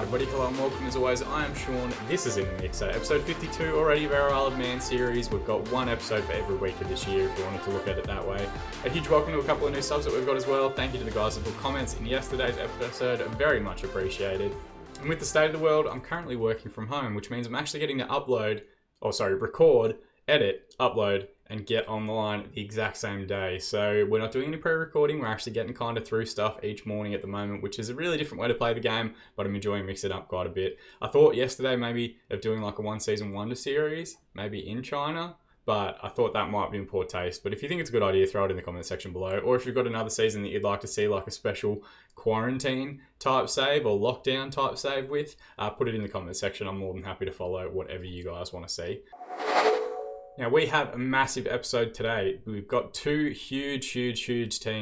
everybody, hello and welcome as always. I am Sean, this is In The Mixer, episode 52 already of our Isle of Man series. We've got one episode for every week of this year if you wanted to look at it that way. A huge welcome to a couple of new subs that we've got as well. Thank you to the guys that put comments in yesterday's episode, very much appreciated. And with the state of the world, I'm currently working from home, which means I'm actually getting to record, edit, upload, and get online the exact same day. So we're not doing any pre-recording, we're actually getting kind of through stuff each morning at the moment, which is a really different way to play the game, but I'm enjoying mixing it up quite a bit. I thought yesterday maybe of doing like a one season wonder series, maybe in China, but I thought that might be in poor taste. But if you think it's a good idea, throw it in the comment section below. Or if you've got another season that you'd like to see like a special quarantine type save or lockdown type save with, put it in the comment section. I'm more than happy to follow whatever you guys want to see. Now, we have a massive episode today. We've got two huge teams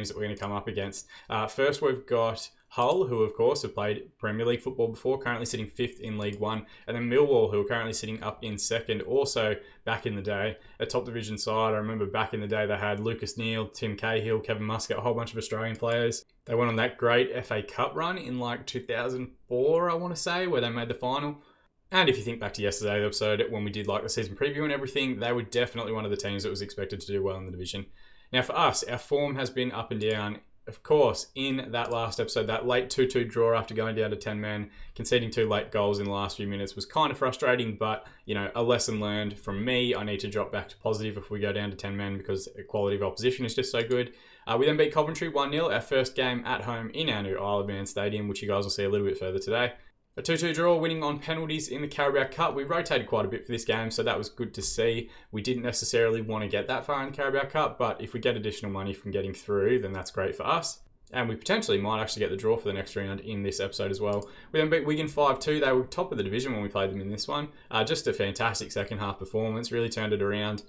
that we're going to come up against. First, we've got Hull, who of course have played Premier League football before, currently sitting 5th in League One. And then Millwall, who are currently sitting up in 2nd, also back in the day, a top division side. I remember back in the day they had Lucas Neal, Tim Cahill, Kevin Muscat, a whole bunch of Australian players. They went on that great FA Cup run in like 2004, I want to say, where they made the final. And if you think back to yesterday's episode, when we did like the season preview and everything, they were definitely one of the teams that was expected to do well in the division. Now for us, our form has been up and down. Of course, in that last episode, that late 2-2 draw after going down to 10 men, conceding 2 late goals in the last few minutes was kind of frustrating, but, you know, a lesson learned from me. I need to drop back to positive if we go down to 10 men because the quality of opposition is just so good. We then beat Coventry 1-0, our first game at home in our new Isle of Man stadium, which you guys will see a little bit further today. A 2-2 draw, winning on penalties in the Carabao Cup. We rotated quite a bit for this game, so that was good to see. We didn't necessarily want to get that far in the Carabao Cup, but if we get additional money from getting through, then that's great for us. And we potentially might actually get the draw for the next round in this episode as well. We then beat Wigan 5-2. They were top of the division when we played them in this one. Just a fantastic second half performance, really turned it around.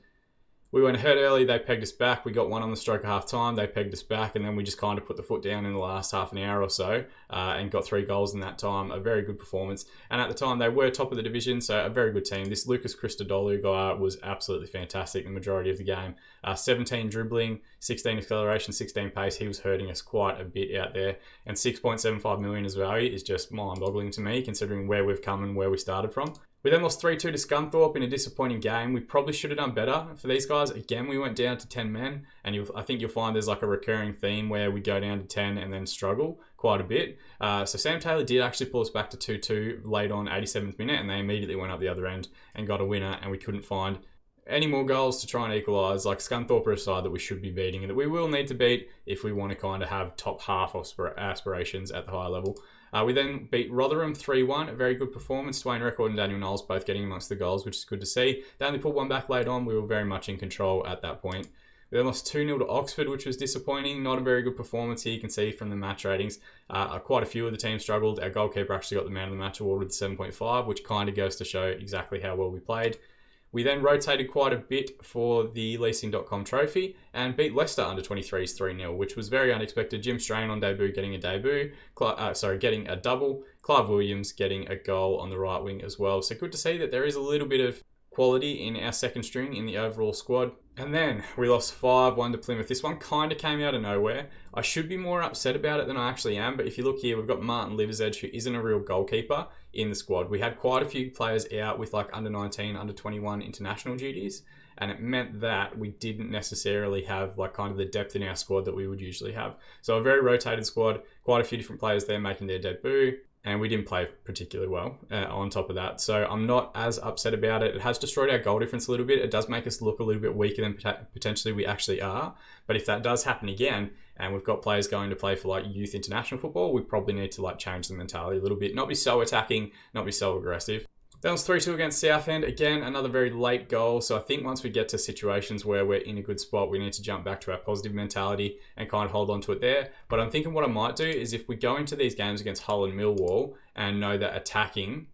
We went ahead early, they pegged us back. We got one on the stroke of half time, they pegged us back, and then we just kind of put the foot down in the last half an hour or so and got 3 goals in that time. A very good performance. And at the time, they were top of the division, so a very good team. This Lucas Christodoulou guy was absolutely fantastic the majority of the game. 17 dribbling, 16 acceleration, 16 pace. He was hurting us quite a bit out there. And 6.75 million as value is just mind-boggling to me, considering where we've come and where we started from. We then lost 3-2 to Scunthorpe in a disappointing game. We probably should have done better for these guys. Again, we went down to 10 men, and I think you'll find there's like a recurring theme where we go down to 10 and then struggle quite a bit. So Sam Taylor did actually pull us back to 2-2 late on 87th minute, and they immediately went up the other end and got a winner, and we couldn't find any more goals to try and equalise. Like Scunthorpe are a side that we should be beating and that we will need to beat if we want to kind of have top half aspirations at the higher level. We then beat Rotherham 3-1, a very good performance. Dwayne Record and Daniel Knowles both getting amongst the goals, which is good to see. They only pulled one back late on. We were very much in control at that point. We then lost 2-0 to Oxford, which was disappointing. Not a very good performance here. You can see from the match ratings. Quite a few of the teams struggled. Our goalkeeper actually got the man of the match award with 7.5, which kind of goes to show exactly how well we played. We then rotated quite a bit for the leasing.com trophy and beat Leicester under 23s 3-0, which was very unexpected. Jim Strain on debut getting a getting a double. Clive Williams getting a goal on the right wing as well. So good to see that there is a little bit of quality in our second string in the overall squad. And then we lost 5-1 to Plymouth. This one kind of came out of nowhere. I should be more upset about it than I actually am, but if you look here, we've got Martin Liversedge, who isn't a real goalkeeper in the squad. We had quite a few players out with like under 19, under 21 international duties, and it meant that we didn't necessarily have like kind of the depth in our squad that we would usually have. So a very rotated squad, quite a few different players there making their debut. And we didn't play particularly well on top of that. So I'm not as upset about it. It has destroyed our goal difference a little bit. It does make us look a little bit weaker than potentially we actually are. But if that does happen again, and we've got players going to play for like youth international football, we probably need to like change the mentality a little bit. Not be so attacking, not be so aggressive. That was 3-2 against Southend. Again, another very late goal. So I think once we get to situations where we're in a good spot, we need to jump back to our positive mentality and kind of hold on to it there. But I'm thinking what I might do is if we go into these games against Hull and Millwall and know that attacking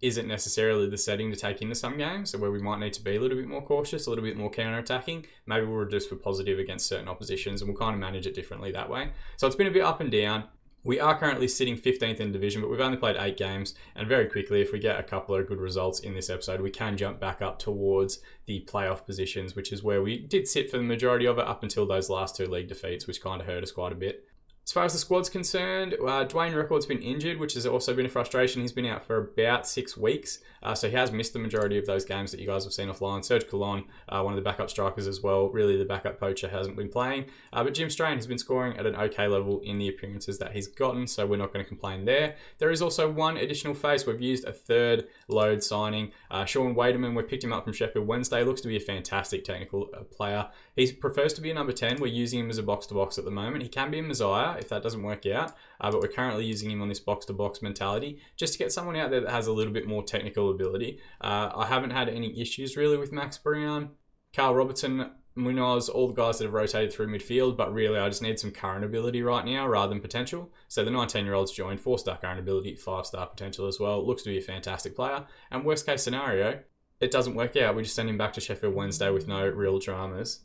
isn't necessarily the setting to take into some games, so where we might need to be a little bit more cautious, a little bit more counter-attacking, maybe we'll reduce for positive against certain oppositions and we'll kind of manage it differently that way. So it's been a bit up and down. We are currently sitting 15th in the division, but we've only played 8 games. And very quickly, if we get a couple of good results in this episode, we can jump back up towards the playoff positions, which is where we did sit for the majority of it up until those last 2 league defeats, which kind of hurt us quite a bit. As far as the squad's concerned, Dwayne Record's been injured, which has also been a frustration. He's been out for about 6 weeks, so he has missed the majority of those games that you guys have seen offline. Serge Colon, one of the backup strikers as well, really the backup poacher, hasn't been playing. But Jim Strain has been scoring at an okay level in the appearances that he's gotten, so we're not going to complain there. There is also one additional face. We've used a third load signing. Sean Wademan, we picked him up from Sheffield Wednesday, looks to be a fantastic technical player. He prefers to be a number 10. We're using him as a box-to-box at the moment. He can be a Messiah if that doesn't work out, but we're currently using him on this box-to-box mentality just to get someone out there that has a little bit more technical ability. I haven't had any issues really with Max Brown, Carl Robertson, Munoz, all the guys that have rotated through midfield, but really I just need some current ability right now rather than potential. So the 19-year-old's joined, 4-star current ability, 5-star potential as well. Looks to be a fantastic player. And worst case scenario, it doesn't work out. We just send him back to Sheffield Wednesday with no real dramas.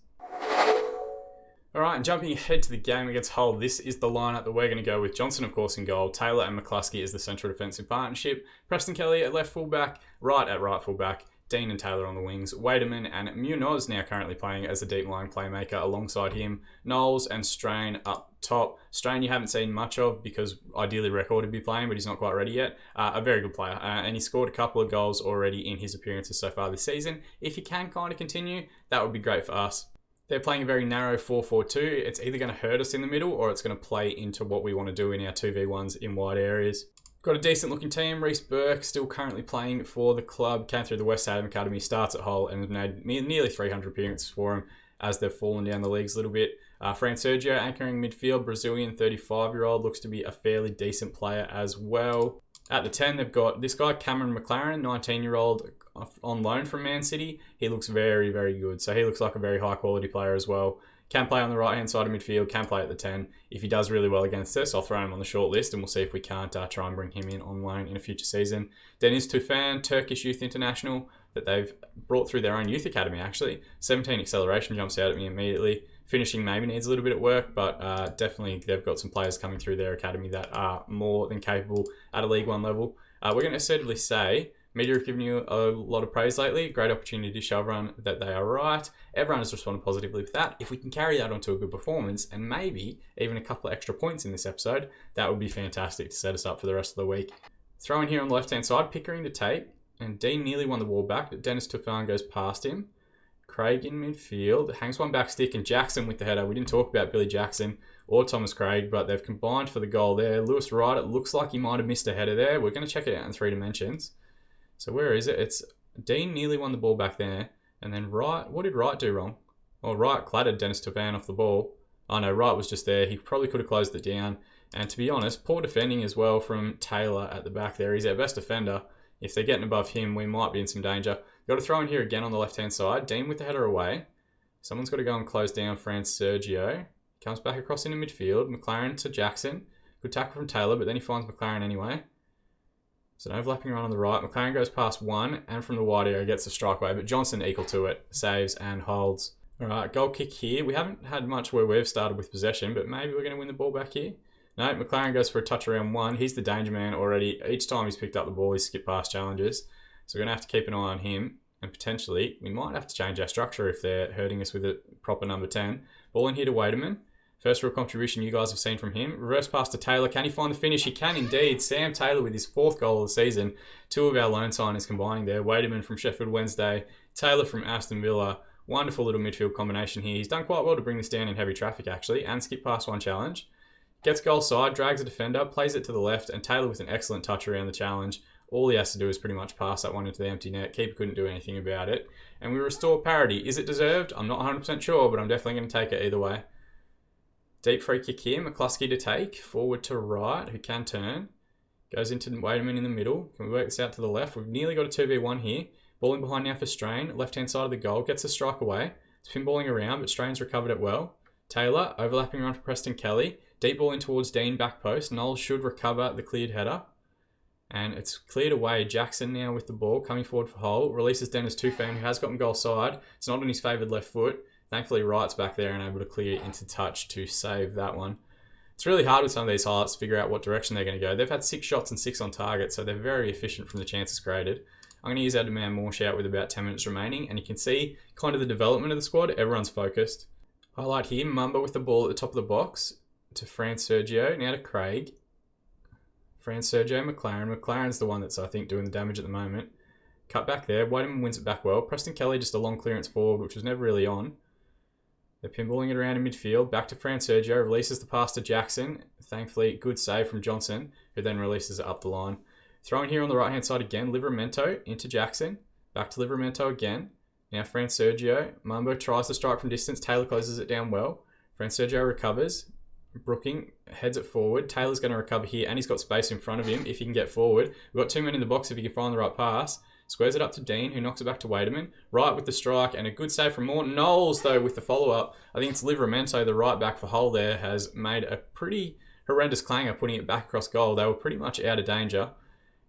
Alright, and jumping ahead to the game against Hull, this is the lineup that we're going to go with. Johnson, of course, in goal. Taylor and McCluskey as the central defensive partnership. Preston Kelly at left fullback. Wright at right fullback. Dean and Taylor on the wings. Wademan and Munoz now currently playing as the deep line playmaker alongside him. Knowles and Strain up top. Strain you haven't seen much of because ideally Record would be playing, but he's not quite ready yet. A very good player, and he scored a couple of goals already in his appearances so far this season. If he can kind of continue, that would be great for us. They're playing a very narrow 4-4-2. It's either going to hurt us in the middle or it's going to play into what we want to do in our 2v1s in wide areas. Got a decent looking team. Reece Burke still currently playing for the club. Came through the West Ham Academy, starts at Hull and has made nearly 300 appearances for him as they've fallen down the leagues a little bit. Fran Sergio anchoring midfield. Brazilian 35-year-old. Looks to be a fairly decent player as well. At the 10, they've got this guy, Cameron McLaren, 19-year-old on loan from Man City. He looks very, very good. So he looks like a very high-quality player as well. Can play on the right-hand side of midfield, can play at the 10. If he does really well against us, I'll throw him on the short list and we'll see if we can't try and bring him in on loan in a future season. Deniz Tufan, Turkish youth international that they've brought through their own youth academy, actually. 17 acceleration jumps out at me immediately. Finishing maybe needs a little bit of work, but definitely they've got some players coming through their academy that are more than capable at a League One level. We're going to assertively say Media have given you a lot of praise lately. Great opportunity to show everyone that they are right. Everyone has responded positively with that. If we can carry that onto a good performance and maybe even a couple of extra points in this episode, that would be fantastic to set us up for the rest of the week. Throw in here on the left-hand side, Pickering to take, and Dean nearly won the ball back. Dennis Tufan goes past him. Craig in midfield, hangs one back stick, and Jackson with the header. We didn't talk about Billy Jackson or Thomas Craig, but they've combined for the goal there. Lewis Wright, it looks like he might have missed a header there. We're going to check it out in 3 dimensions. So where is it? It's Dean nearly won the ball back there. And then Wright, what did Wright do wrong? Oh, Wright clattered Dennis Tufan off the ball. Oh no, Wright was just there. He probably could have closed it down. And to be honest, poor defending as well from Taylor at the back there. He's our best defender. If they're getting above him, we might be in some danger. Got to throw in here again on the left-hand side. Dean with the header away. Someone's got to go and close down Fran Sergio. Comes back across into midfield. McLaren to Jackson. Good tackle from Taylor, but then he finds McLaren anyway. So an overlapping run on the right. McLaren goes past one, and from the wide area gets the strike away, but Johnson equal to it. Saves and holds. All right, goal kick here. We haven't had much where we've started with possession, but maybe we're going to win the ball back here. No, McLaren goes for a touch around one. He's the danger man already. Each time he's picked up the ball, he's skipped past challenges. So we're going to have to keep an eye on him. And potentially, we might have to change our structure if they're hurting us with a proper number 10. Ball in here to Wademan. First real contribution you guys have seen from him. Reverse pass to Taylor. Can he find the finish? He can indeed. Sam Taylor with his 4th goal of the season. 2 of our loan signers combining there. Wademan from Sheffield Wednesday. Taylor from Aston Villa. Wonderful little midfield combination here. He's done quite well to bring this down in heavy traffic actually. And skip past one challenge. Gets goal side. Drags a defender. Plays it to the left. And Taylor with an excellent touch around the challenge. All he has to do is pretty much pass that one into the empty net. Keeper couldn't do anything about it. And we restore parity. Is it deserved? I'm not 100% sure, but I'm definitely going to take it either way. Deep free kick here. McCluskey to take. Forward to right, who can turn. Goes into Wademan in the middle. Can we work this out to the left? We've nearly got a 2v1 here. Ball in behind now for Strain. Left-hand side of the goal. Gets a strike away. It's pinballing around, but Strain's recovered it well. Taylor, overlapping run for Preston Kelly. Deep ball in towards Dean, back post. Knowles should recover the cleared header. And it's cleared away. Jackson now with the ball, coming forward for Hull. Releases Dennis Tufan, who has gotten goal side. It's not on his favoured left foot. Thankfully, Wright's back there and able to clear into touch to save that one. It's really hard with some of these highlights to figure out what direction they're going to go. They've had 6 shots and 6 on target, so they're very efficient from the chances created. I'm going to use our demand more shout with about 10 minutes remaining, and you can see kind of the development of the squad. Everyone's focused. Highlight here, Mumba with the ball at the top of the box. to Fran Sergio. Now to Craig. Fran Sergio, McLaren. McLaren's the one that's, I think, doing the damage at the moment. Cut back there. Wademan wins it back well. Preston Kelly just a long clearance forward, which was never really on. They're pinballing it around in midfield. Back to Fran Sergio. Releases the pass to Jackson. Thankfully, good save from Johnson, who then releases it up the line. Throwing here on the right-hand side again. Livramento into Jackson. Back to Livramento again. Now Fran Sergio. Mumbo tries to strike from distance. Taylor closes it down well. Fran Sergio recovers. Brooking heads it forward. Taylor's going to recover here, and he's got space in front of him if he can get forward. We've got 2 men in the box if he can find the right pass. Squares it up to Dean, who knocks it back to Wademan. Right with the strike, and a good save from Morton. Knowles, though, with the follow-up. I think it's Livramento, the right back for Hull there, has made a pretty horrendous clanger, putting it back across goal. They were pretty much out of danger.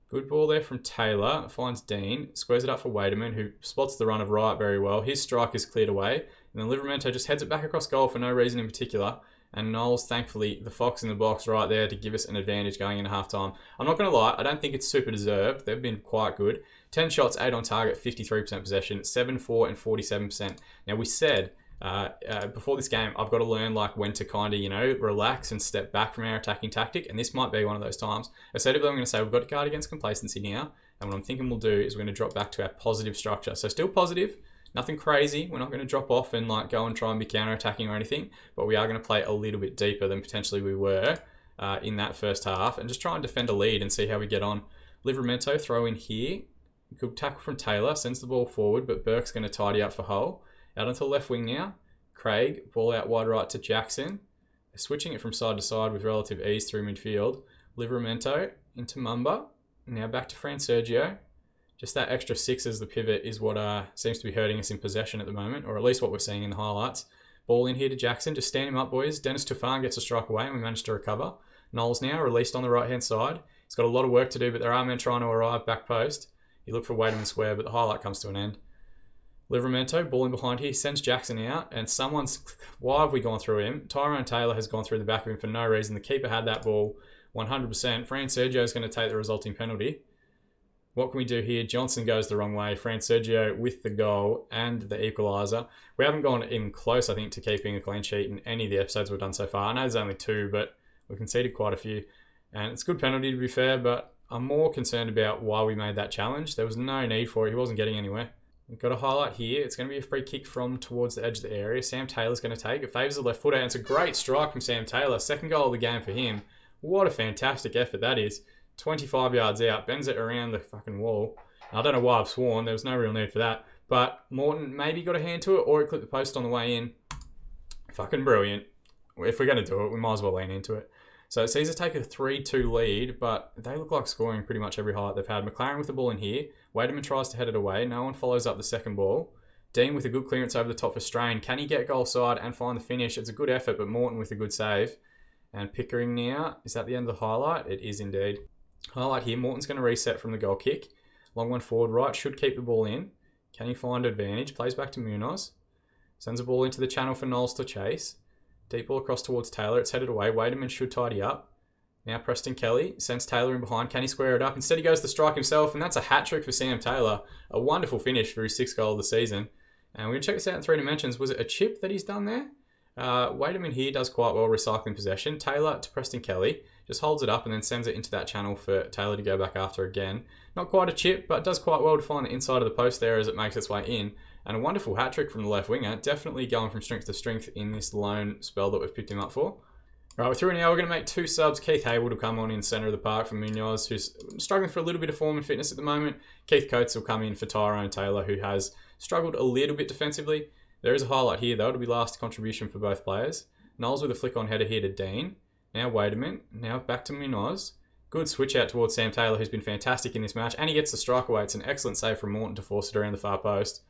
Good ball there from Taylor. Finds Dean. Squares it up for Wademan, who spots the run of right very well. His strike is cleared away. And then Livramento just heads it back across goal for no reason in particular. And Knowles, thankfully, the fox in the box right there to give us an advantage going into halftime. I'm not going to lie, I don't think it's super deserved. They've been quite good. 10 shots, 8 on target, 53% possession, 7-4 and 47%. Now, we said before this game, I've got to learn when to kind of, relax and step back from our attacking tactic. And this might be one of those times. Assertively, I'm going to say we've got to guard against complacency now. And what I'm thinking we'll do is we're going to drop back to our positive structure. So still positive. Nothing crazy. We're not going to drop off and go and try and be counter-attacking or anything, but we are going to play a little bit deeper than potentially we were in that first half and just try and defend a lead and see how we get on. Livramento throw in here. Good tackle from Taylor. Sends the ball forward, but Burke's going to tidy up for Hull. Out onto the left wing now. Craig. Ball out wide right to Jackson. They're switching it from side to side with relative ease through midfield. Livramento into Mumba. Now back to Fran Sergio. Just that extra 6 as the pivot is what seems to be hurting us in possession at the moment, or at least what we're seeing in the highlights. Ball in here to Jackson. Just stand him up, boys. Dennis Tufan gets a strike away, and we managed to recover. Knowles now released on the right-hand side. He's got a lot of work to do, but there are men trying to arrive back post. You look for Wademan square, but the highlight comes to an end. Livramento, ball in behind here, sends Jackson out, and why have we gone through him? Tyrone Taylor has gone through the back of him for no reason. The keeper had that ball 100%. Fran Sergio is going to take the resulting penalty. What can we do here? Johnson goes the wrong way. Fran Sergio with the goal and the equaliser. We haven't gone even close, I think, to keeping a clean sheet in any of the episodes we've done so far. I know there's only 2, but we conceded quite a few. And it's a good penalty, to be fair, but I'm more concerned about why we made that challenge. There was no need for it. He wasn't getting anywhere. We've got a highlight here. It's going to be a free kick from towards the edge of the area. Sam Taylor's going to take it. Favours the left footer, and it's a great strike from Sam Taylor. Second goal of the game for him. What a fantastic effort that is. 25 yards out, bends it around the fucking wall. I don't know why I've sworn, there was no real need for that. But Morton maybe got a hand to it, or he clipped the post on the way in. Fucking brilliant. If we're going to do it, we might as well lean into it. So it sees us take a 3-2 lead, but they look like scoring pretty much every highlight they've had. McLaren with the ball in here. Wademan tries to head it away. No one follows up the second ball. Dean with a good clearance over the top for Strain. Can he get goal side and find the finish? It's a good effort, but Morton with a good save. And Pickering now. Is that the end of the highlight? It is indeed. Highlight here, Morton's going to reset from the goal kick. Long one forward right, should keep the ball in. Can he find advantage? Plays back to Munoz. Sends a ball into the channel for Knowles to chase. Deep ball across towards Taylor. It's headed away. Wademan should tidy up. Now Preston Kelly sends Taylor in behind. Can he square it up? Instead he goes to strike himself, and that's a hat-trick for Sam Taylor. A wonderful finish for his 6th goal of the season. And we're going to check this out in 3 dimensions. Was it a chip that he's done there? Wademan here does quite well recycling possession. Taylor to Preston Kelly. Just holds it up and then sends it into that channel for Taylor to go back after again. Not quite a chip, but does quite well to find the inside of the post there as it makes its way in. And a wonderful hat-trick from the left winger. Definitely going from strength to strength in this loan spell that we've picked him up for. Right, we're through now. We're going to make 2 subs. Keith Hayward will come on in centre of the park for Munoz, who's struggling for a little bit of form and fitness at the moment. Keith Coates will come in for Tyrone Taylor, who has struggled a little bit defensively. There is a highlight here, though. It'll be last contribution for both players. Knowles with a flick on header here to Dean. Now Wademan. Now back to Munoz. Good switch out towards Sam Taylor, who's been fantastic in this match. And he gets the strike away. It's an excellent save from Morton to force it around the far post.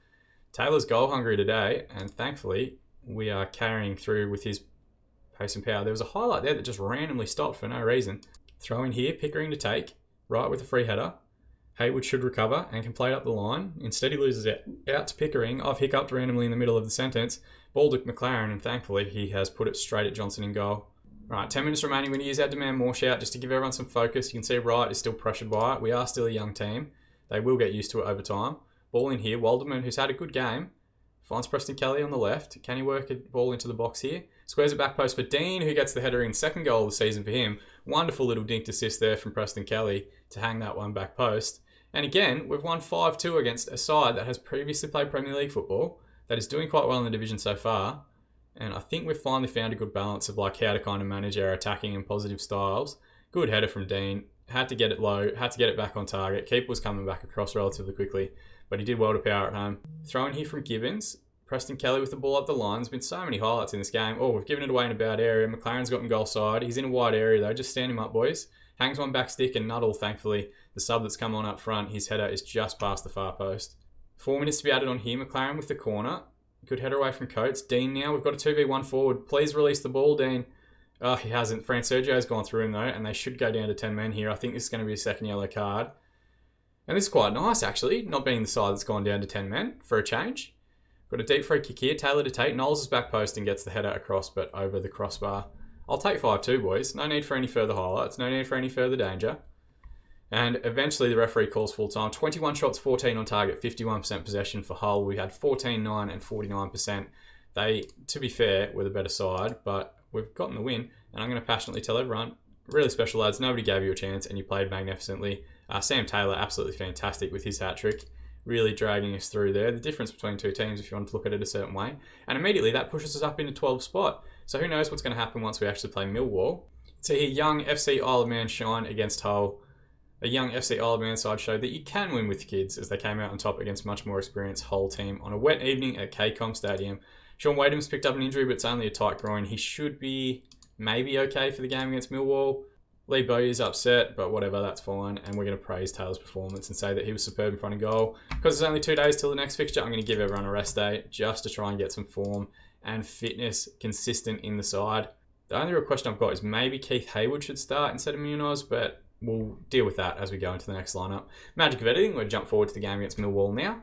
Taylor's goal hungry today, and thankfully we are carrying through with his pace and power. There was a highlight there that just randomly stopped for no reason. Throw in here, Pickering to take. Right with a free header. Hayward should recover and can play it up the line. Instead he loses it out to Pickering. I've hiccuped randomly in the middle of the sentence. Ball to McLaren, and thankfully he has put it straight at Johnson in goal. Right, 10 minutes remaining. We're going to use our demand more shout just to give everyone some focus. You can see Wright is still pressured by it. We are still a young team. They will get used to it over time. Ball in here. Walderman, who's had a good game, Finds Preston Kelly on the left. Can he work a ball into the box here? Squares it back post for Dean, who gets the header in. Second goal of the season for him. Wonderful little dinked assist there from Preston Kelly to hang that one back post. And again, we've won 5-2 against a side that has previously played Premier League football, that is doing quite well in the division so far. And I think we've finally found a good balance of like how to kind of manage our attacking and positive styles. Good header from Dean. Had to get it low, had to get it back on target. Keeper was coming back across relatively quickly, but he did well to power it home. Throw in here from Gibbons. Preston Kelly with the ball up the line. There's been so many highlights in this game. Oh, we've given it away in a bad area. McLaren's got him goal side. He's in a wide area though. Just stand him up, boys. Hangs one back stick and Nuttall, thankfully, the sub that's come on up front, his header is just past the far post. 4 minutes to be added on here. McLaren with the corner. Good header away from Coates. Dean now. We've got a 2v1 forward. Please release the ball, Dean. Oh, he hasn't. Fran Sergio's gone through him though, and they should go down to 10 men here. I think this is going to be a second yellow card. And this is quite nice, actually, not being the side that's gone down to 10 men for a change. Got a deep free kick here. Taylor to take. Knowles is back post and gets the header across, but over the crossbar. I'll take 5-2, boys. No need for any further highlights. No need for any further danger. And eventually the referee calls full time. 21 shots, 14 on target, 51% possession for Hull. We had 14, 9 and 49%. They, to be fair, were the better side, but we've gotten the win. And I'm going to passionately tell everyone, really special lads. Nobody gave you a chance and you played magnificently. Sam Taylor, absolutely fantastic with his hat-trick. Really dragging us through there. The difference between two teams, if you want to look at it a certain way. And immediately that pushes us up into 12th spot. So who knows what's going to happen once we actually play Millwall. So here, young FC Isle of Man shine against Hull. A young FC Isle of Man side showed that you can win with kids as they came out on top against much more experienced Hull team on a wet evening at KCOM Stadium. Sean Wadham's picked up an injury, but it's only a tight groin. He should be maybe okay for the game against Millwall. Lee Bowyer's upset, but whatever, that's fine. And we're going to praise Taylor's performance and say that he was superb in front of goal. Because there's only 2 days till the next fixture, I'm going to give everyone a rest day just to try and get some form and fitness consistent in the side. The only real question I've got is maybe Keith Hayward should start instead of Munoz, but we'll deal with that as we go into the next lineup. Magic of editing, we'll jump forward to the game against Millwall now.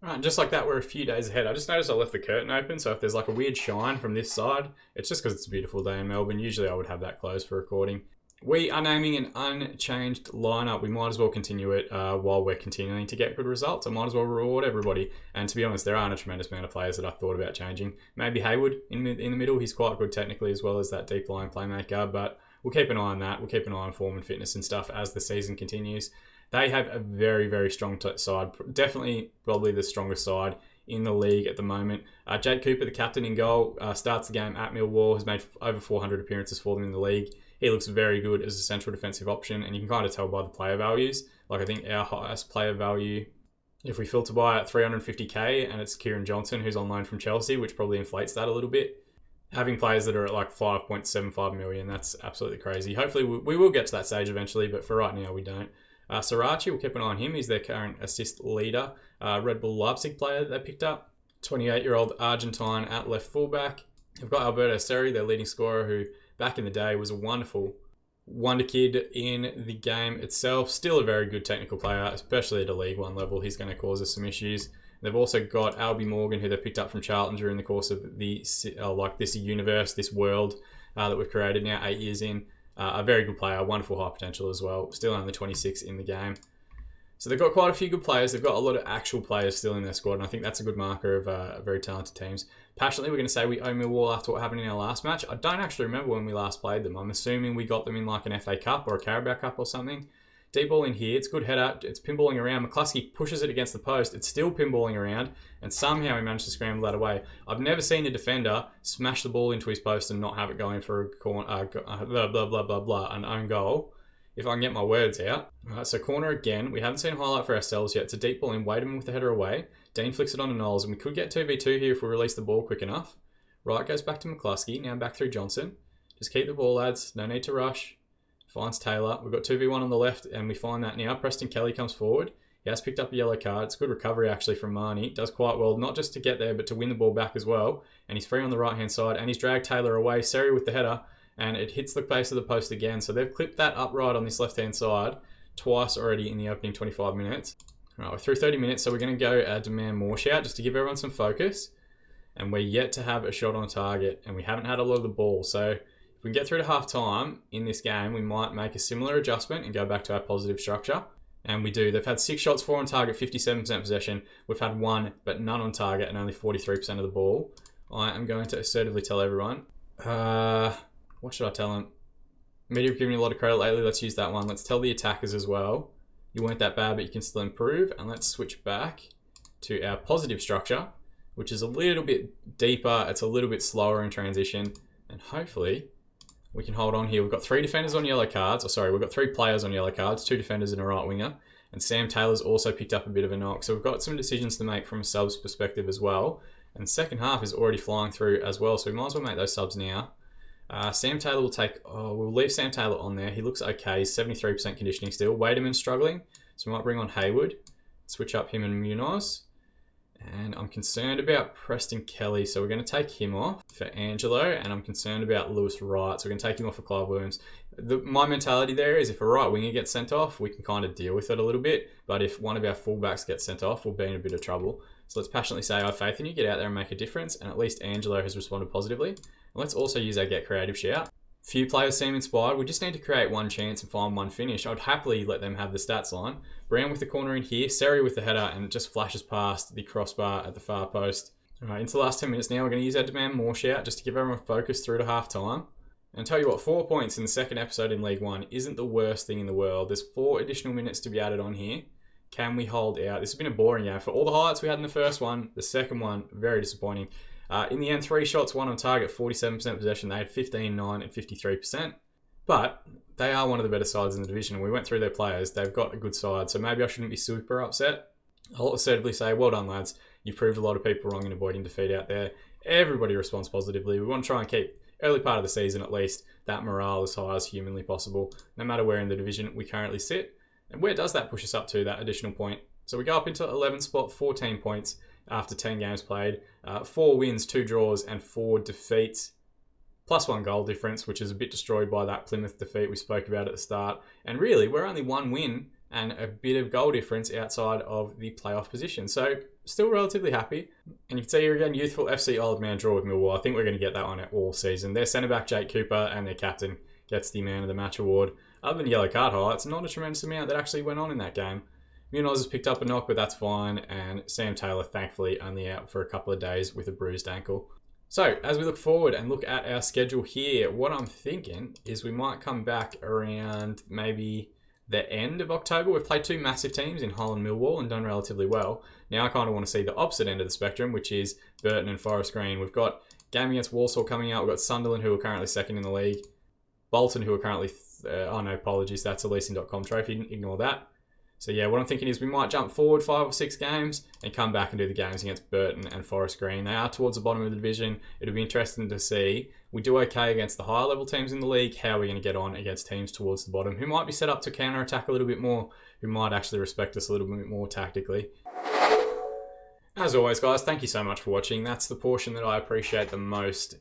Alright, just like that, we're a few days ahead. I just noticed I left the curtain open, so if there's like a weird shine from this side, it's just because it's a beautiful day in Melbourne. Usually I would have that closed for recording. We are naming an unchanged lineup. We might as well continue it while we're continuing to get good results. I might as well reward everybody. And to be honest, there aren't a tremendous amount of players that I thought about changing. Maybe Hayward in the middle. He's quite good technically as well as that deep line playmaker, but we'll keep an eye on that. We'll keep an eye on form and fitness and stuff as the season continues. They have a very, very strong side. Definitely, probably the strongest side in the league at the moment. Jake Cooper, the captain in goal, starts the game at Millwall, has made over 400 appearances for them in the league. He looks very good as a central defensive option, and you can kind of tell by the player values. Like, I think our highest player value, if we filter by at 350k, and it's Kieran Johnson, who's on loan from Chelsea, which probably inflates that a little bit. Having players that are at like 5.75 million, that's absolutely crazy. Hopefully, we will get to that stage eventually, but for right now, we don't. Sarachi, we'll keep an eye on him. He's their current assist leader. Red Bull Leipzig player that they picked up. 28-year-old Argentine at left fullback. They've got Alberto Seri, their leading scorer, who back in the day was a wonderful wonder kid in the game itself. Still a very good technical player, especially at a League One level. He's going to cause us some issues. They've also got Albie Morgan, who they picked up from Charlton during the course of this universe, this world that we've created now, 8 years in. A very good player, wonderful high potential as well. Still only 26 in the game. So they've got quite a few good players. They've got a lot of actual players still in their squad, and I think that's a good marker of very talented teams. Passionately, we're going to say we owe Millwall after what happened in our last match. I don't actually remember when we last played them. I'm assuming we got them in like an FA Cup or a Carabao Cup or something. Deep ball in here. It's good header. It's pinballing around. McCluskey pushes it against the post. It's still pinballing around, and somehow he managed to scramble that away. I've never seen a defender smash the ball into his post and not have it going for a corner, an own goal. If I can get my words out. Alright, so corner again. We haven't seen a highlight for ourselves yet. It's a deep ball in. Wadham with the header away. Dean flicks it on to Knowles, and we could get 2v2 here if we release the ball quick enough. Right goes back to McCluskey. Now back through Johnson. Just keep the ball, lads. No need to rush. Finds Taylor. We've got 2v1 on the left, and we find that now. Preston Kelly comes forward. He has picked up a yellow card. It's a good recovery, actually, from Marnie. Does quite well, not just to get there, but to win the ball back as well. And he's free on the right-hand side, and he's dragged Taylor away. Seri with the header, and it hits the base of the post again. So they've clipped that upright on this left-hand side twice already in the opening 25 minutes. All right, we're through 30 minutes, so we're going to go demand more shout just to give everyone some focus. And we're yet to have a shot on target, and we haven't had a lot of the ball. So if we can get through to half-time in this game, we might make a similar adjustment and go back to our positive structure. And we do. They've had 6 shots, 4 on target, 57% possession. We've had 1, but none on target and only 43% of the ball. I am going to assertively tell everyone. What should I tell them? Media have given you a lot of credit lately. Let's use that one. Let's tell the attackers as well. You weren't that bad, but you can still improve. And let's switch back to our positive structure, which is a little bit deeper. It's a little bit slower in transition. And hopefully we can hold on here. We've got 3 defenders on yellow cards. Oh, sorry, we've got 3 players on yellow cards, 2 defenders and a right winger. And Sam Taylor's also picked up a bit of a knock. So we've got some decisions to make from a subs perspective as well. And the second half is already flying through as well. So we might as well make those subs now. Sam Taylor will take... we'll leave Sam Taylor on there. He looks okay. 73% conditioning still. Wademan's struggling. So we might bring on Hayward. Switch up him and Munoz. And I'm concerned about Preston Kelly. So we're going to take him off for Angelo. And I'm concerned about Lewis Wright. So we're going to take him off for Clive Williams. My mentality there is if a right winger gets sent off, we can kind of deal with it a little bit. But if one of our fullbacks gets sent off, we'll be in a bit of trouble. So let's passionately say I have faith in you. Get out there and make a difference. And at least Angelo has responded positively. And let's also use our Get Creative shout. Few players seem inspired. We just need to create one chance and find one finish. I'd happily let them have the stats line. Brown with the corner in here. Seri with the header and it just flashes past the crossbar at the far post. All right, into the last 10 minutes now. We're going to use our Demand More shout just to give everyone focus through to half time. And tell you what, 4 points in the second episode in League One isn't the worst thing in the world. There's 4 additional minutes to be added on here. Can we hold out? This has been a boring game. For all the highlights we had in the first one, the second one, very disappointing. In the end, 3 shots, 1 on target, 47% possession. They had 15, 9, and 53%. But they are one of the better sides in the division. And we went through their players. They've got a good side. So maybe I shouldn't be super upset. I'll assertively say, well done, lads. You've proved a lot of people wrong in avoiding defeat out there. Everybody responds positively. We want to try and keep, early part of the season at least, that morale as high as humanly possible, no matter where in the division we currently sit. And where does that push us up to, that additional point? So we go up into 11th spot, 14 points after 10 games played. 4 wins, 2 draws, and 4 defeats. Plus 1 goal difference, which is a bit destroyed by that Plymouth defeat we spoke about at the start. And really, we're only 1 win and a bit of goal difference outside of the playoff position. So, still relatively happy. And you can see here again, youthful FC Old Man draw with Millwall. I think we're going to get that one all season. Their centre-back, Jake Cooper, and their captain gets the Man of the Match award. Other than yellow card highlights, not a tremendous amount that actually went on in that game. Munoz has picked up a knock, but that's fine. And Sam Taylor, thankfully, only out for a couple of days with a bruised ankle. So, as we look forward and look at our schedule here, what I'm thinking is we might come back around maybe the end of October. We've played 2 massive teams in Hull and Millwall and done relatively well. Now I kind of want to see the opposite end of the spectrum, which is Burton and Forest Green. We've got game against Walsall coming out. We've got Sunderland, who are currently 2nd in the league. Bolton, who are currently... oh no, apologies. That's a leasing.com trophy. Ignore that. So yeah, what I'm thinking is we might jump forward 5 or 6 games and come back and do the games against Burton and Forest Green. They are towards the bottom of the division. It'll be interesting to see. We do okay against the higher level teams in the league. How are we going to get on against teams towards the bottom who might be set up to counter-attack a little bit more, who might actually respect us a little bit more tactically. As always, guys, thank you so much for watching. That's the portion that I appreciate the most.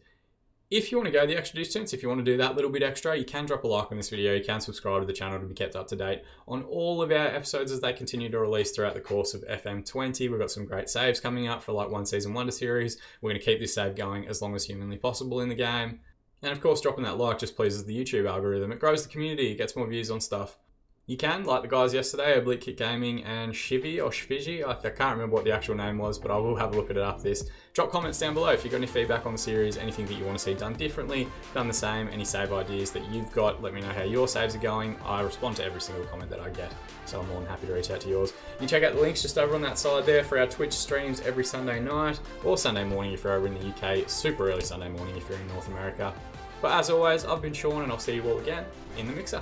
If you want to go the extra distance, if you want to do that little bit extra, you can drop a like on this video. You can subscribe to the channel to be kept up to date on all of our episodes as they continue to release throughout the course of FM20. We've got some great saves coming up for like One Season Wonder series. We're going to keep this save going as long as humanly possible in the game. And of course, dropping that like just pleases the YouTube algorithm. It grows the community, it gets more views on stuff. You can, like the guys yesterday, Oblique Kick Gaming and Shivy or Shviji. I can't remember what the actual name was, but I will have a look at it after this. Drop comments down below if you've got any feedback on the series, anything that you want to see done differently, done the same, any save ideas that you've got. Let me know how your saves are going. I respond to every single comment that I get, so I'm more than happy to reach out to yours. You can check out the links just over on that side there for our Twitch streams every Sunday night or Sunday morning if you're over in the UK, super early Sunday morning if you're in North America. But as always, I've been Sean and I'll see you all again in the mixer.